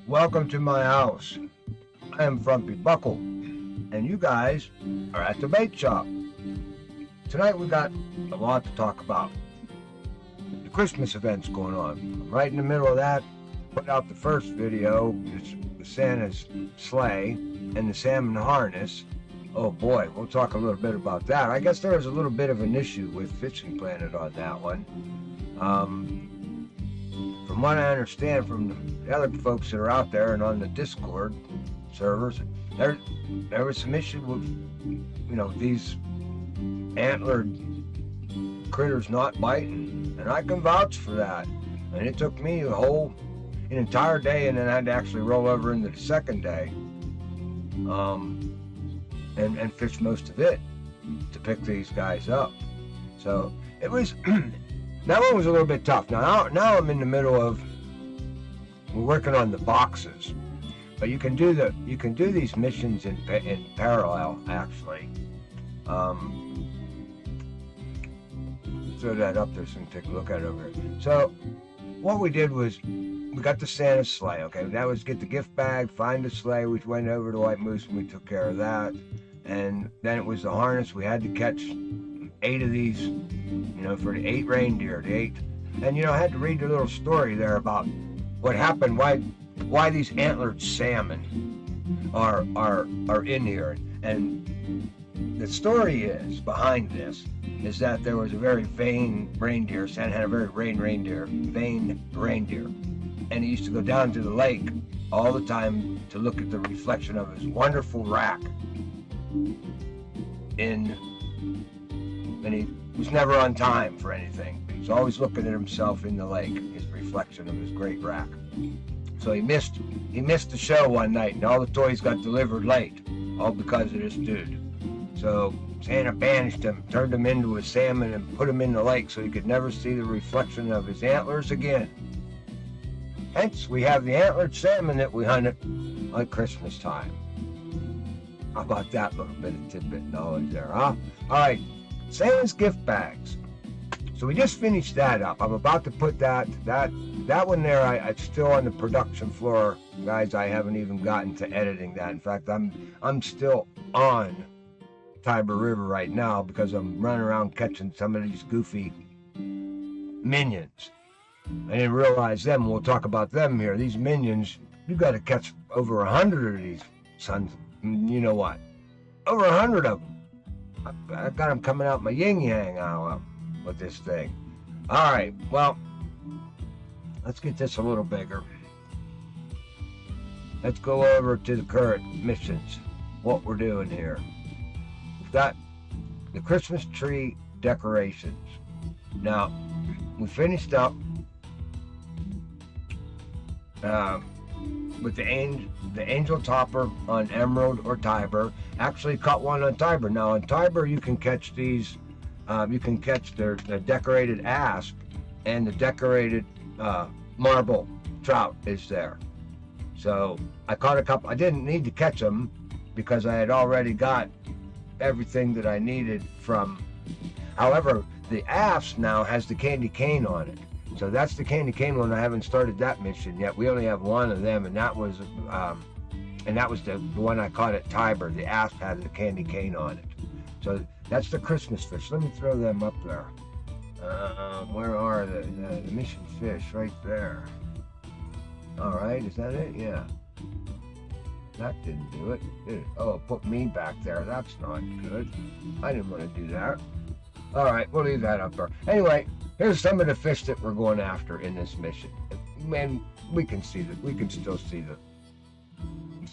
Welcome to my house. I am Frumpy Buckle, and you guys are at the bait shop. Tonight we got a lot to talk about. The Christmas event's going on. I'm right in the middle of that. Put out the first video, it's Santa's sleigh and the salmon harness. Oh boy, we'll talk a little bit about that. I guess there was a little bit of an issue with Fishing Planet on that one. From what I understand from the other folks that are out there and on the Discord servers, there was some issue with, these antlered critters not biting, and I can vouch for that. And it took me an entire day, and then I had to actually roll over into the second day, and fish most of it to pick these guys up. So it was. That one was a little bit tough. Now I'm in the middle of, we're working on the boxes, but you can do these missions in parallel actually. Throw that up there so you can take a look at it over here. So what we did was we got the Santa sleigh. Okay, that was get the gift bag, find the sleigh. We went over to White Moose and we took care of that, and then it was the harness. We had to catch 8 of these, for the 8 reindeer, and I had to read a little story there about what happened, why these antlered salmon are in here, and the story is behind this is that there was a very vain reindeer. Santa had a very vain reindeer, and he used to go down to the lake all the time to look at the reflection of his wonderful rack and he was never on time for anything. He was always looking at himself in the lake, his reflection of his great rack. So he missed the show one night, and all the toys got delivered late, all because of this dude. So Santa banished him, turned him into a salmon, and put him in the lake so he could never see the reflection of his antlers again. Hence, we have the antlered salmon that we hunted at Christmas time. How about that little bit of tidbit knowledge there, huh? All right. Santa's gift bags. So we just finished that up. I'm about to put that one there. It's still on the production floor, guys. I haven't even gotten to editing that. In fact, I'm still on Tiber River right now because I'm running around catching some of these goofy minions. I didn't realize them. We'll talk about them here. These minions, you got to catch over 100 of these sons. You know what? Over 100 of them. I got them coming out my yin-yang with this thing. All right, well, let's get this a little bigger. Let's go over to the current missions, what we're doing here. We've got the Christmas tree decorations. Now, we finished up with the angel topper on Emerald or Tiber. Actually caught one on Tiber. Now on Tiber you can catch these, you can catch the decorated asp, and the decorated marble trout is there. So I caught a couple. I didn't need to catch them because I had already got everything that I needed from. However, the asp now has the candy cane on it. So that's the candy cane one. I haven't started that mission yet. We only have one of them, and that was the one I caught at Tiber. The asp had the candy cane on it. So that's the Christmas fish. Let me throw them up there. Where are the mission fish? Right there. All right, is that it? Yeah. That didn't do it, did it? Oh, it put me back there. That's not good. I didn't want to do that. All right, we'll leave that up there. Anyway, here's some of the fish that we're going after in this mission. And we can see that. We can still see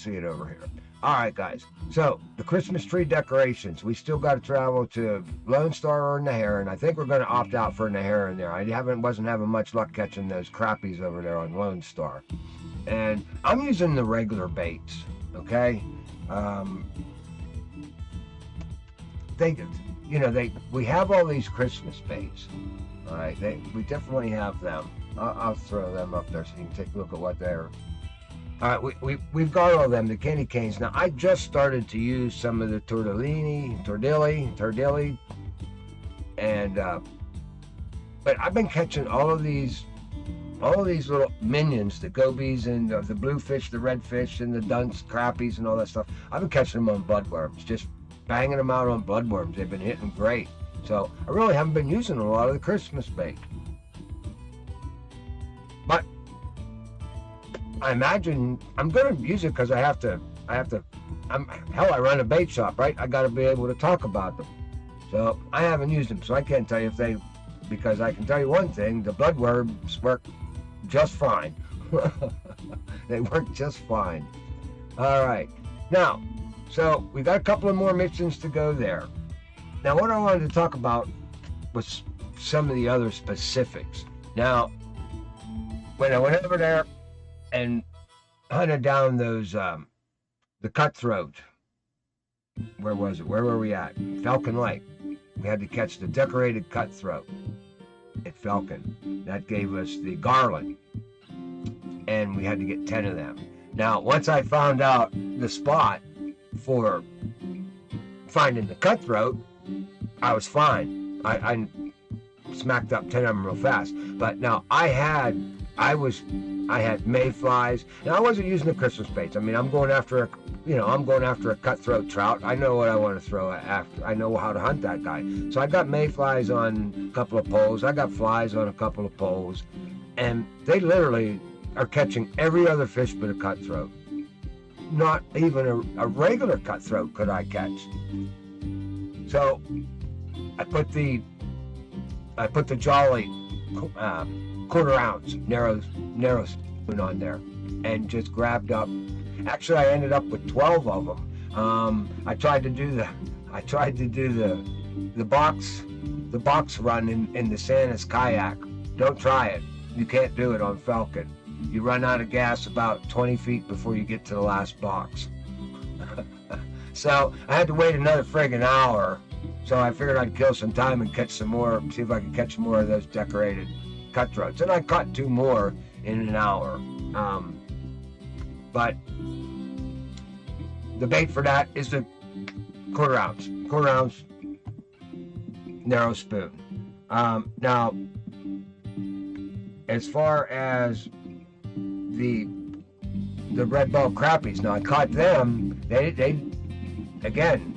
it over here. All right, guys. So the Christmas tree decorations. We still got to travel to Lone Star or Neherrin. I think we're going to opt out for Neherrin there. I wasn't having much luck catching those crappies over there on Lone Star. And I'm using the regular baits. Okay. We have all these Christmas baits. All right, we definitely have them. I'll throw them up there so you can take a look at what they're. All right, we've got all of them, the candy canes. Now, I just started to use some of the tordilli, and but I've been catching all of these little minions, the gobies and the bluefish, the redfish, and the dunce, crappies, and all that stuff. I've been catching them on bloodworms, just banging them out on bloodworms. They've been hitting great. So I really haven't been using a lot of the Christmas bait. But I imagine I'm going to use it because I have to, hell, I run a bait shop, right? I got to be able to talk about them. So I haven't used them, so I can't tell you if they, because I can tell you one thing, the bloodworms work just fine. They work just fine. All right. Now, so we got a couple of more missions to go there. Now, what I wanted to talk about was some of the other specifics. Now, when I went over there and hunted down those, the cutthroat, where was it? Where were we at? Falcon Lake. We had to catch the decorated cutthroat at Falcon. That gave us the garland, and we had to get 10 of them. Now, once I found out the spot for finding the cutthroat, I was fine. I smacked up 10 of them real fast. But now I had mayflies, and I wasn't using the Christmas baits. I mean, I'm going after a cutthroat trout. I know what I want to throw after. I know how to hunt that guy. So I got mayflies on a couple of poles. I got flies on a couple of poles, and they literally are catching every other fish but a cutthroat. Not even a regular cutthroat could I catch. So I put the Jolly quarter ounce narrow spoon on there and just grabbed up. Actually, I ended up with 12 of them. I tried to do the box run in the Santa's kayak. Don't try it. You can't do it on Falcon. You run out of gas about 20 feet before you get to the last box. So I had to wait another friggin' hour. So I figured I'd kill some time and catch some more, see if I could catch more of those decorated cutthroats. And I caught 2 more in an hour. But the bait for that is the quarter ounce narrow spoon. Now, as far as the red ball crappies, now I caught them. They again,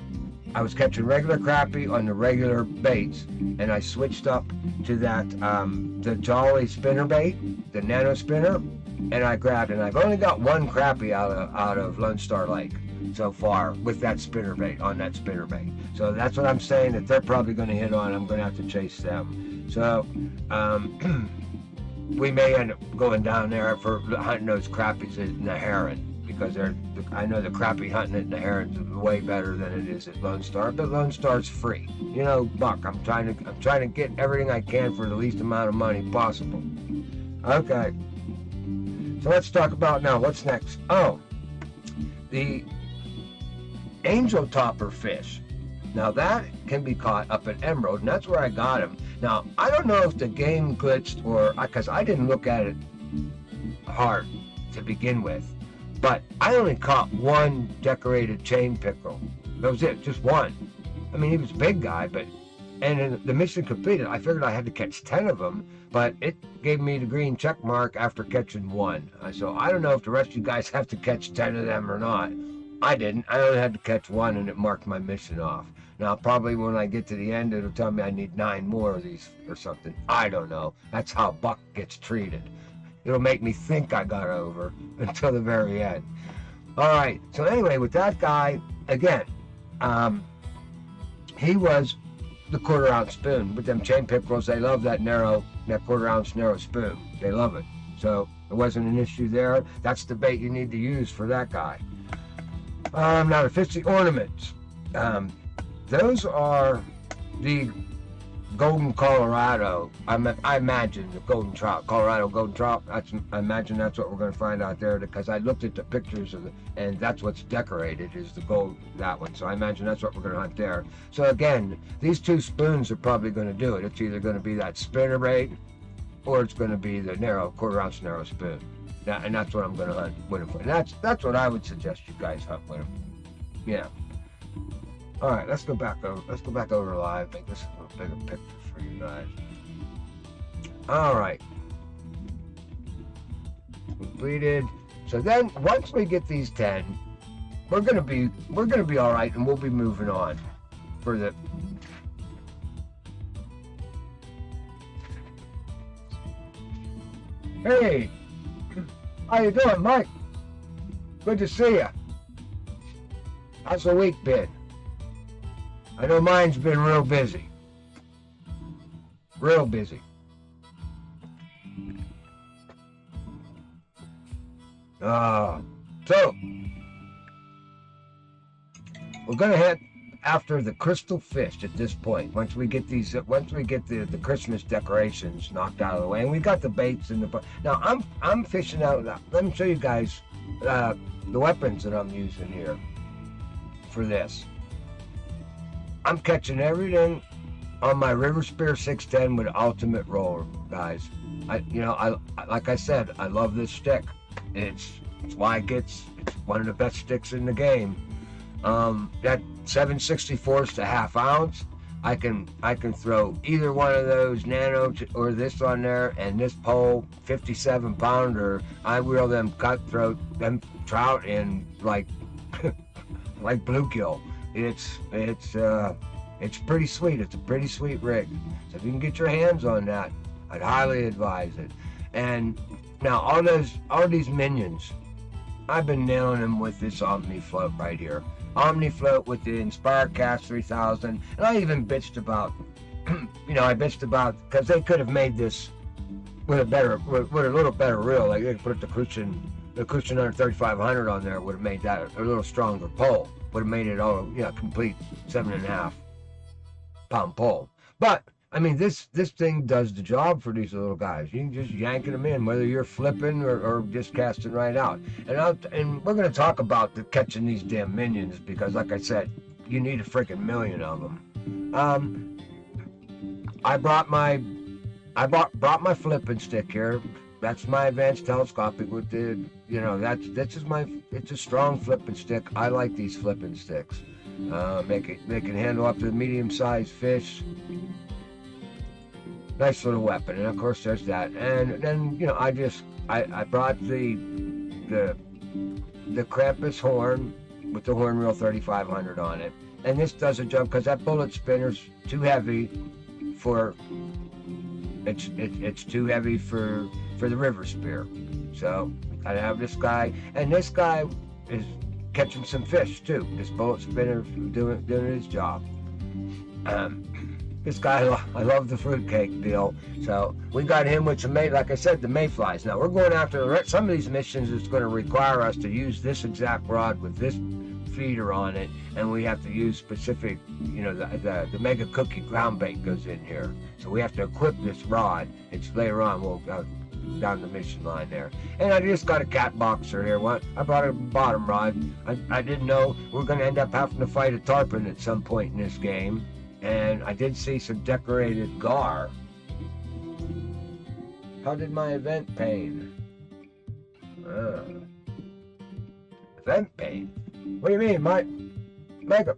I was catching regular crappie on the regular baits, and I switched up to that the Jolly spinner bait, the nano spinner, and I grabbed it. And I've only got 1 crappie out of Lone Star Lake so far with that spinner bait, on that spinner bait. So that's what I'm saying, that they're probably going to hit on. I'm going to have to chase them. So we may end up going down there for hunting those crappies in the Heron, because I know the crappie hunting at the Heron's way better than it is at Lone Star, but Lone Star's free. You know, buck. I'm trying to get everything I can for the least amount of money possible. Okay. So let's talk about now what's next. Oh, the angel topper fish. Now that can be caught up at Emerald, and that's where I got him. Now, I don't know if the game glitched or, because I didn't look at it hard to begin with, but I only caught 1 decorated chain pickerel. That was it, just 1. I mean, he was a big guy, and in the mission completed, I figured I had to catch 10 of them, but it gave me the green check mark after catching 1. So I don't know if the rest of you guys have to catch 10 of them or not. I didn't. I only had to catch 1, and it marked my mission off. Now, probably when I get to the end, it'll tell me I need 9 more of these or something. I don't know. That's how buck gets treated. It'll make me think I got over until the very end. All right. So anyway, with that guy, again, he was the quarter ounce spoon. With them chain pickerels, they love that quarter ounce narrow spoon. They love it. So it wasn't an issue there. That's the bait you need to use for that guy. Now the fishy ornaments. Those are the golden Colorado. I imagine the golden trout, Colorado golden trout. I imagine that's what we're going to find out there, because I looked at the pictures and that's what's decorated is the gold, that one. So I imagine that's what we're going to hunt there. So again, these 2 spoons are probably going to do it. It's either going to be that spinner bait or it's going to be the quarter-ounce narrow spoon. And that's what I'm going to hunt with them for. And that's what I would suggest you guys hunt with them. Yeah. All right, let's go back over. Let's go back over live. Make this a little bigger picture for you guys. All right. Completed. So then, once we get these 10, we're gonna be all right, and we'll be moving on for the. Hey, how you doing, Mike? Good to see you. How's the week been? I know mine's been real busy. Real busy. So we're gonna head after the crystal fish at this point. Once we get the Christmas decorations knocked out of the way, and we got the baits in the. Now I'm fishing out. Let me show you guys the weapons that I'm using here for this. I'm catching everything on my River Spear 610 with ultimate roller, guys. I like I said, I love this stick. It's it's one of the best sticks in the game. That 7/64 to half ounce. I can throw either one of those nano or this on there, and this pole 57 pounder. I reel them cutthroat, them trout in like like bluegill. It's pretty sweet. It's a pretty sweet rig. So if you can get your hands on that, I'd highly advise it. And now all these minions, I've been nailing them with this Omni float right here. Omni float with the Inspire Cast 3000, and I even bitched about, because they could have made this with a little better reel. Like they could put the Crucian under 3500 on there, would have made that a little stronger pole. Would have made it all complete 7.5 pound pole. But I mean, this thing does the job for these little guys. You can just yanking them in, whether you're flipping or just casting right out. And we're going to talk about catching these damn minions because, like I said, you need a freaking million of them. I brought my flipping stick here. That's my advanced telescopic with the, it's a strong flipping stick. I like these flipping sticks. They can handle up to medium-sized fish. Nice little weapon, and of course there's that. And then I brought the Krampus horn with the horn reel 3500 on it, and this does a job because that bullet spinner's too heavy for it's too heavy for the River Spear. So I have this guy, and this guy is catching some fish too. This bullet spinner doing his job. This guy, I love the fruitcake deal. So we got him with some like I said, the mayflies. Now we're going after some of these missions. It's going to require us to use this exact rod with this feeder on it, and we have to use specific, the mega cookie ground bait goes in here. So we have to equip this rod. It's later on we'll go down the mission line there. And I just got a cat boxer here. I brought a bottom rod. I didn't know we're going to end up having to fight a tarpon at some point in this game. And I did see some decorated gar. How did my event pane? Event pane? What do you mean, Mike? Mega.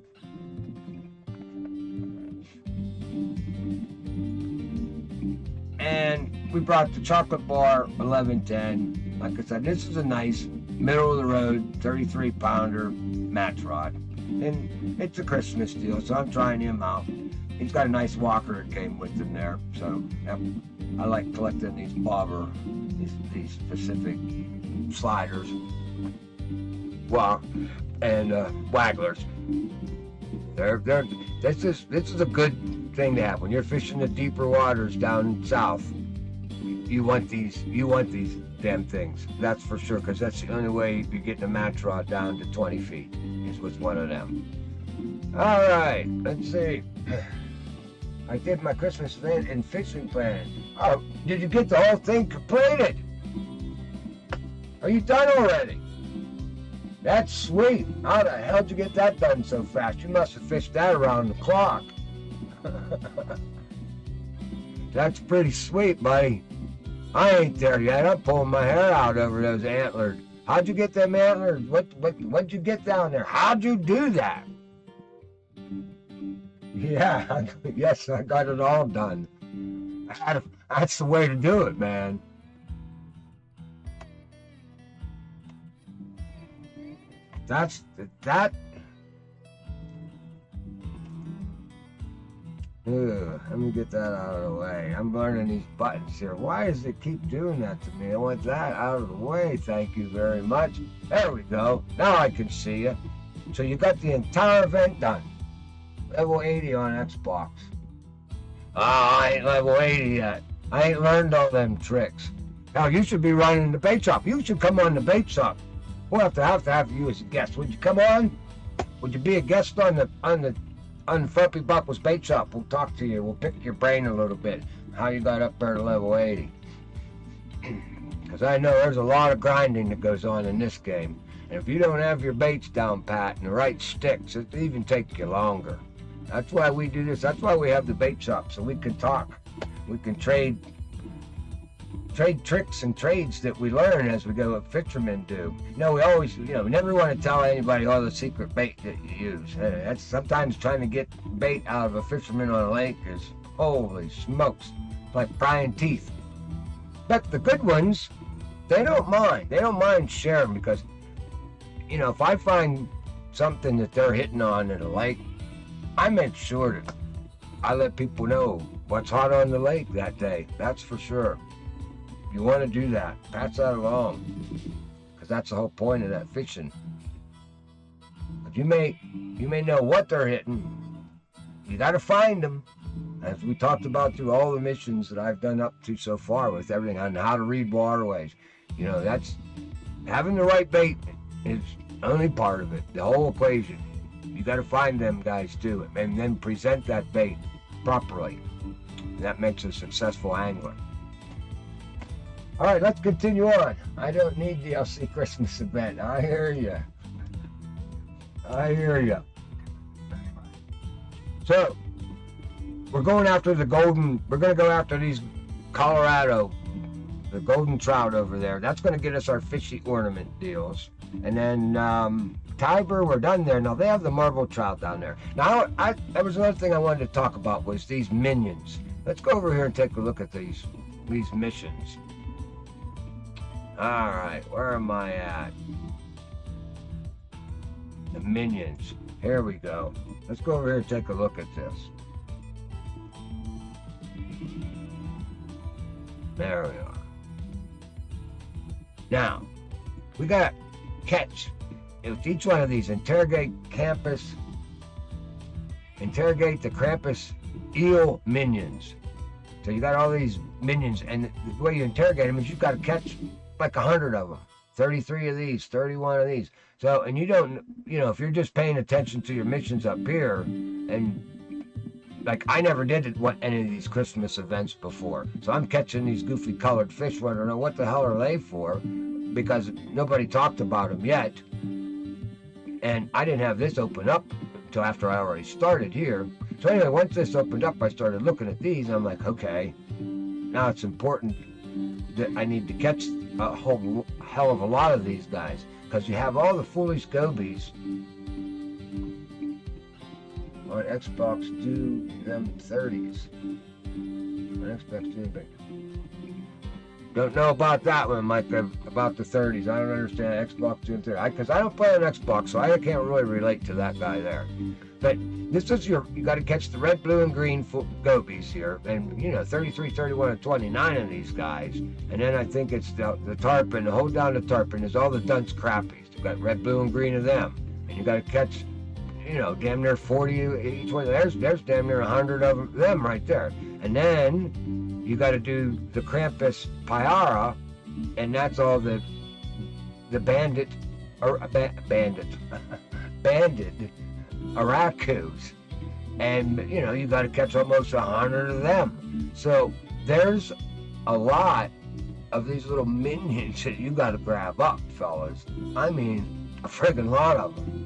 And we brought the chocolate bar 1110. Like I said, this is a nice middle of the road 33 pounder match rod. And it's a Christmas deal, so I'm trying him out. He's got a nice walker that came with him there, so I like collecting these bobber, these specific sliders, and wagglers. This is a good thing to have when you're fishing the deeper waters down south. You want these damn things, that's for sure, because that's the only way you're getting a match rod down to 20 feet is with one of them. All right, let's see. I did my Christmas event and fishing plan. Oh, did you get the whole thing completed? Are you done already? That's sweet. How the hell did you get that done so fast? You must have fished that around the clock. That's pretty sweet, buddy. I ain't there yet. I'm pulling my hair out over those antlers. How'd you get them antlers? What'd you get down there? How'd you do that? Yeah, yes, I got it all done. That's the way to do it, man. That. Ugh, let me get that out of the way. I'm learning these buttons here. Why does it keep doing that to me? I want that out of the way. Thank you very much. There we go. Now I can see you. So you got the entire event done. Level 80 on Xbox. I ain't level 80 yet. I ain't learned all them tricks. Now you should be running the bait shop. You should come on the bait shop. We'll have to have you as a guest. Would you come on? Would you be a guest on the Frumpy Buckles bait shop? We'll talk to you. We'll pick your brain a little bit. How you got up there to level 80. Because I know there's a lot of grinding that goes on in this game. And if you don't have your baits down pat and the right sticks, it even take you longer. That's why we do this. That's why we have the bait shop, so we can talk. We can trade tricks and trades that we learn as we go, what fishermen do. We always, we never want to tell anybody all the secret bait that you use. That's sometimes trying to get bait out of a fisherman on a lake is, holy smokes, like prying teeth. But the good ones, they don't mind. They don't mind sharing because, if I find something that they're hitting on at a lake, I make sure that I let people know what's hot on the lake that day. That's for sure. You want to do that, pass that along, because that's the whole point of that fishing. But you may know what they're hitting. You got to find them, as we talked about through all the missions that I've done up to so far with everything on how to read waterways. That's having the right bait is only part of it. The whole equation. You got to find them guys too, and then present that bait properly. That makes a successful angler. All right, let's continue on. I don't need the LC Christmas event. I hear you. So, we're going after we're going to go after these Colorado, the golden trout over there. That's going to get us our fishy ornament deals. And then Tiber, we're done there. Now, they have the marble trout down there. Now, that was another thing I wanted to talk about was these minions. Let's go over here and take a look at these missions. All right, where am I at? The minions. Here we go. Let's go over here and take a look at this. There we are. Now, we got to catch. With each one of these, interrogate the Krampus eel minions. So you got all these minions, and the way you interrogate them is you've got to catch like 100 of them, 33 of these, 31 of these. So, and you don't, if you're just paying attention to your missions up here, and like I never did any of these Christmas events before. So I'm catching these goofy colored fish, wondering what the hell are they for, because nobody talked about them yet. And I didn't have this open up until after I already started here. So anyway, once this opened up, I started looking at these, and I'm like, okay, now it's important that I need to catch a whole hell of a lot of these guys, because you have all the foolish gobies on Xbox do them 30s. On Xbox do them. Don't know about that one, Mike, about the 30s. I don't understand Xbox doing 30s. Because I don't play on Xbox, so I can't really relate to that guy there. But this is you got to catch the red, blue, and green gobies here. And, 33, 31, and 29 of these guys. And then I think it's the tarpon. Hold down the tarpon. There's all the dunce crappies. You've got red, blue, and green of them. And you got to catch, damn near 40 each one. There's damn near 100 of them right there. And then you got to do the Krampus Pyara, and that's all the banded Aracus. And, you got to catch almost 100 of them. So there's a lot of these little minions that you got to grab up, fellas. I mean, a friggin' lot of them.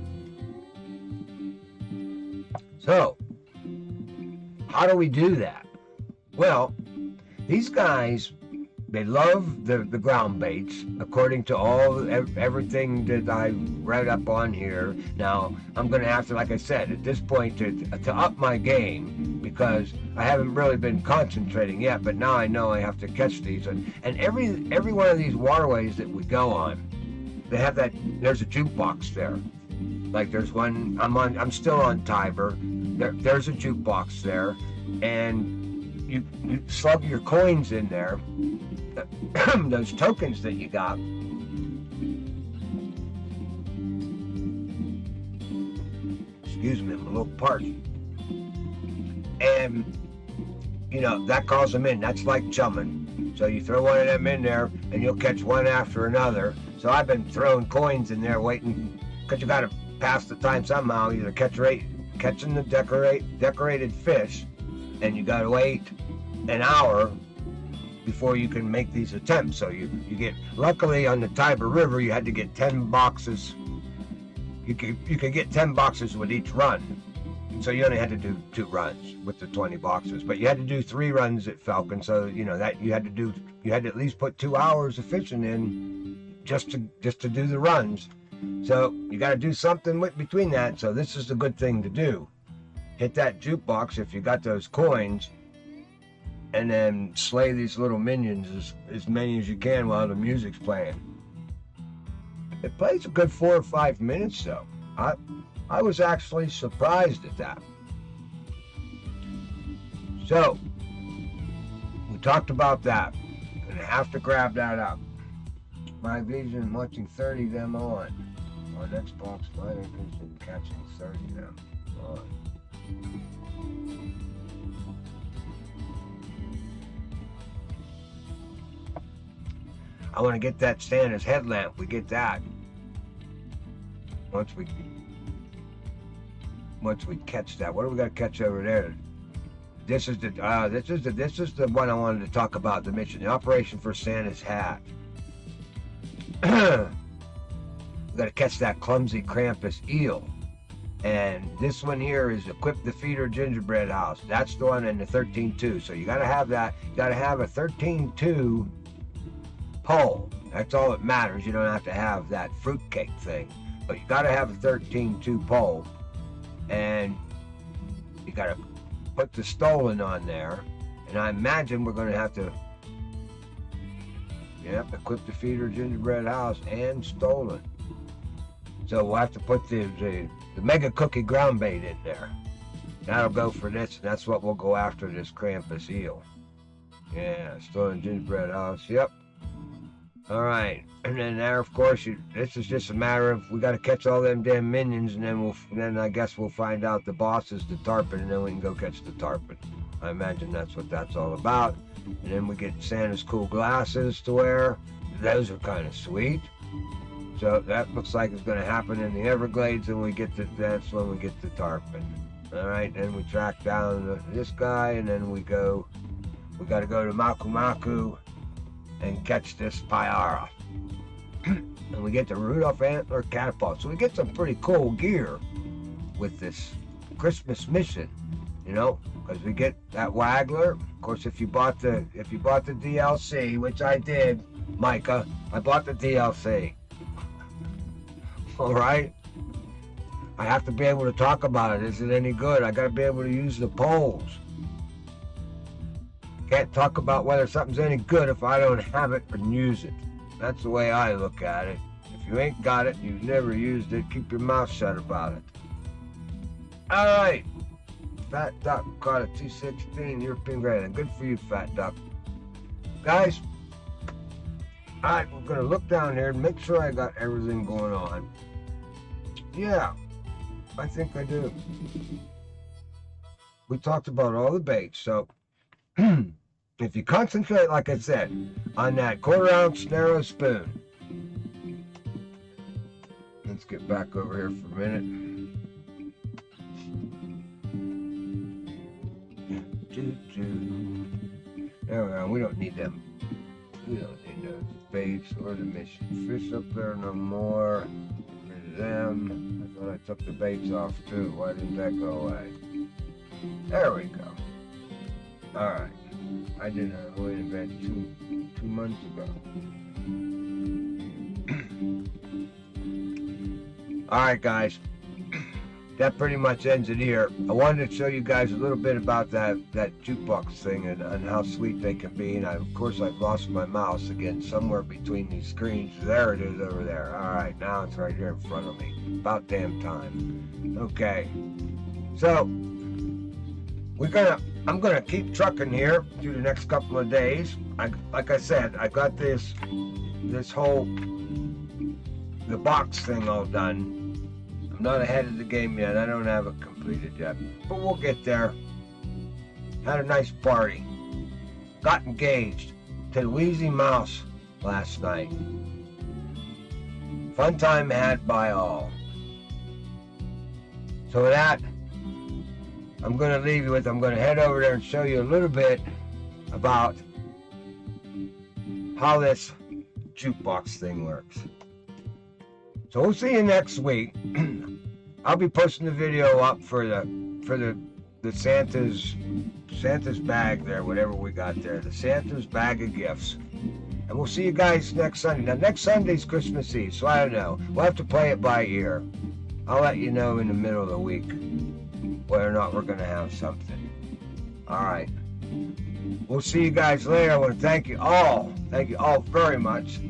So, how do we do that? Well, these guys they love the ground baits, according to everything that I read up on here. Now I'm going to have to, like I said, at this point to up my game, because I haven't really been concentrating yet. But now I know I have to catch these, and every one of these waterways that we go on, they have that. There's a jukebox there. Like there's one. I'm still on Tiber. There's a jukebox there, and you slug your coins in there. Those tokens that you got. Excuse me, I'm a little parched. And that calls them in. That's like chumming. So you throw one of them in there, and you'll catch one after another. So I've been throwing coins in there, waiting, because you got to pass the time somehow. Either catching the decorated fish, and you got to wait an hour before you can make these attempts. So you get, luckily on the Tiber River, you had to get 10 boxes. You could get 10 boxes with each run. So you only had to do 2 runs with the 20 boxes, but you had to do 3 runs at Falcon. So that you had to at least put 2 hours of fishing in just to do the runs. So you got to do something between that. So this is the good thing to do. Hit that jukebox if you got those coins, and then slay these little minions as many as you can while the music's playing. It plays a good 4 or 5 minutes though. I was actually surprised at that. So we talked about that. Gonna have to grab that up. My vision watching 30 of them on Xbox Live Vision, catching 30 of them on. I want to get that Santa's headlamp. We get that once we catch that. What do we got to catch over there? This is the one I wanted to talk about. The mission, the operation for Santa's hat. We got to catch that clumsy Krampus eel. And this one here is equip the feeder gingerbread house. That's the one in the 13.2. So you got to have that. You got to have a 13.2 pole. That's all that matters. You don't have to have that fruitcake thing, but you got to have a 13.2 pole, and you got to put the stolen on there. And I imagine we're going to have to equip the feeder gingerbread house and stolen. So we'll have to put the mega cookie ground bait in there. That'll go for this, and that's what we'll go after, this Krampus eel. Yeah, stolen gingerbread house. Yep. All right, and then there, of course, this is just a matter of we got to catch all them damn minions, and then I guess we'll find out the boss is the tarpon, and then we can go catch the tarpon. I imagine that's what that's all about. And then we get Santa's cool glasses to wear. Those are kind of sweet. So that looks like it's going to happen in the Everglades, and that's when we get the tarpon. All right, then we track down this guy, and then we got to go to Maku Maku and catch this Pyara. And we get the Rudolph Antler Catapult. So we get some pretty cool gear with this Christmas mission, because we get that Waggler. Of course, if you bought the DLC, which I did, Micah, I bought the DLC. All right? I have to be able to talk about it. Is it any good? I got to be able to use the poles. Can't talk about whether something's any good if I don't have it and use it. That's the way I look at it. If you ain't got it, you've never used it, keep your mouth shut about it. All right. Fat Duck caught a 216 European Grand. Good for you, Fat Duck. Guys, all right, we're going to look down here and make sure I got everything going on. Yeah, I think I do. We talked about all the baits, so if you concentrate, like I said, on that 1/4 ounce narrow spoon. Let's get back over here for a minute. There we are. We don't need them. We don't need those baits or the mission fish up there no more. Rid of them. I thought I took the baits off too. Why didn't that go away? There we go. Alright. I did not wait a bit. 2 months ago. Alright guys, that pretty much ends it here. I wanted to show you guys a little bit about that jukebox thing and how sweet they can be. And of course I've lost my mouse again somewhere between these screens. There it is over there. Alright, now it's right here in front of me. About damn time. Okay. So I'm gonna keep trucking here through the next couple of days. Like I said, I got this whole the box thing all done. I'm not ahead of the game yet. I don't have it completed yet, but we'll get there. Had a nice party. Got engaged to the Wheezy Mouse last night. Fun time had by all. So with that, I'm going to leave you with, I'm going to head over there and show you a little bit about how this jukebox thing works. So we'll see you next week. I'll be posting the video up for the Santa's bag there, whatever we got there, the Santa's bag of gifts. And we'll see you guys next Sunday. Now next Sunday's Christmas Eve, so I don't know. We'll have to play it by ear. I'll let you know in the middle of the week whether or not we're gonna have something. All right. We'll see you guys later. I want to thank you all very much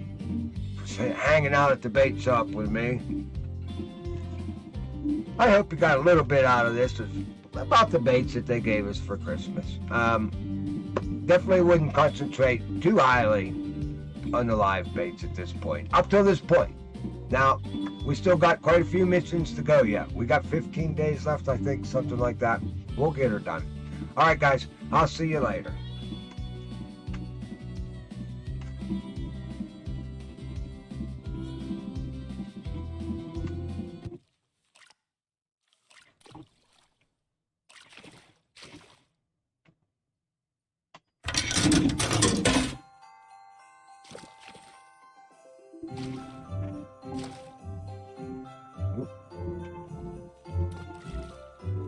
for hanging out at the bait shop with me. I hope you got a little bit out of this about the baits that they gave us for Christmas. Definitely wouldn't concentrate too highly on the live baits at this point, up till this point. Now, we still got quite a few missions to go yet. We got 15 days left, I think, something like that. We'll get her done. All right, guys, I'll see you later.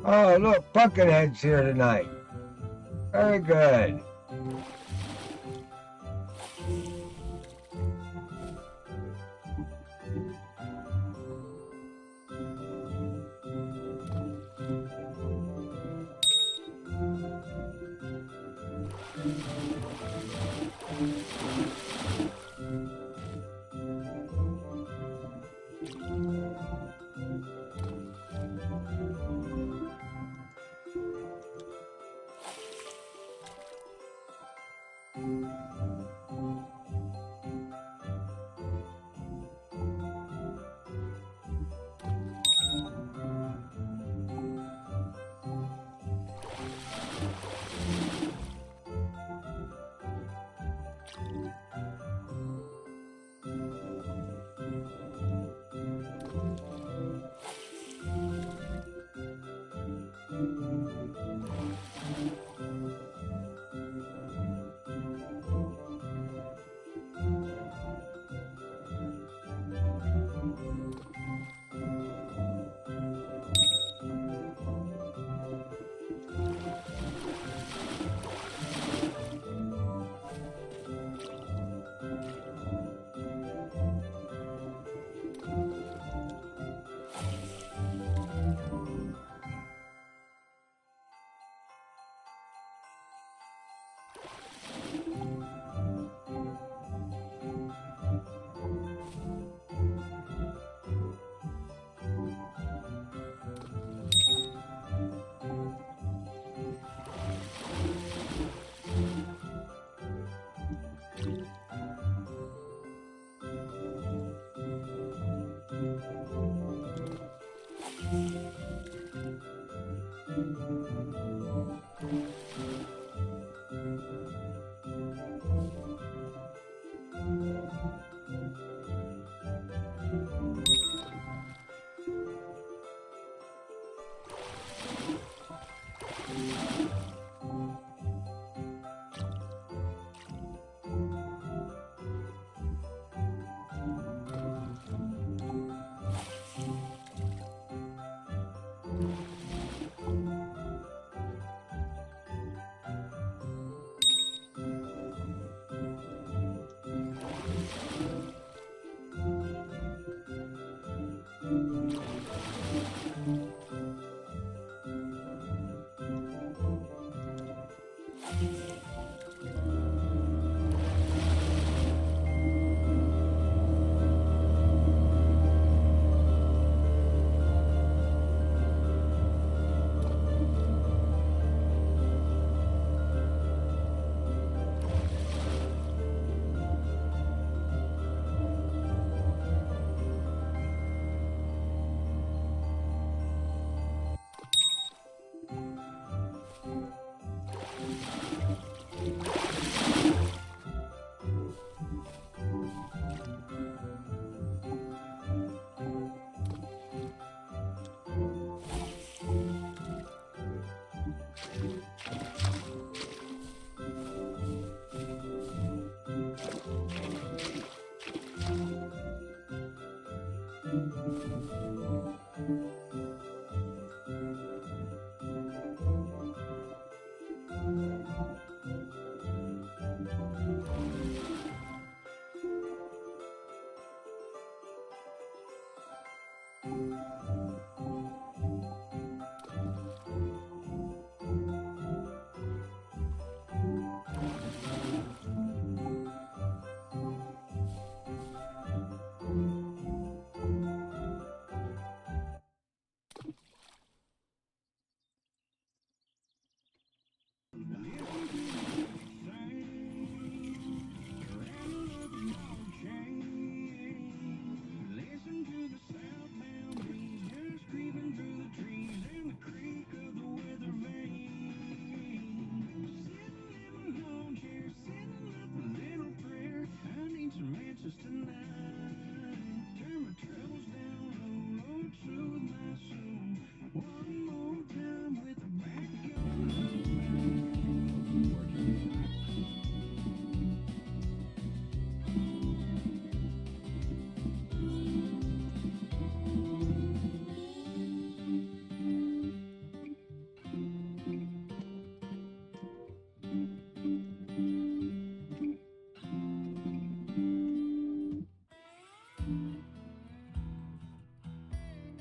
Oh, look, Pumpkinhead's here tonight. Very good.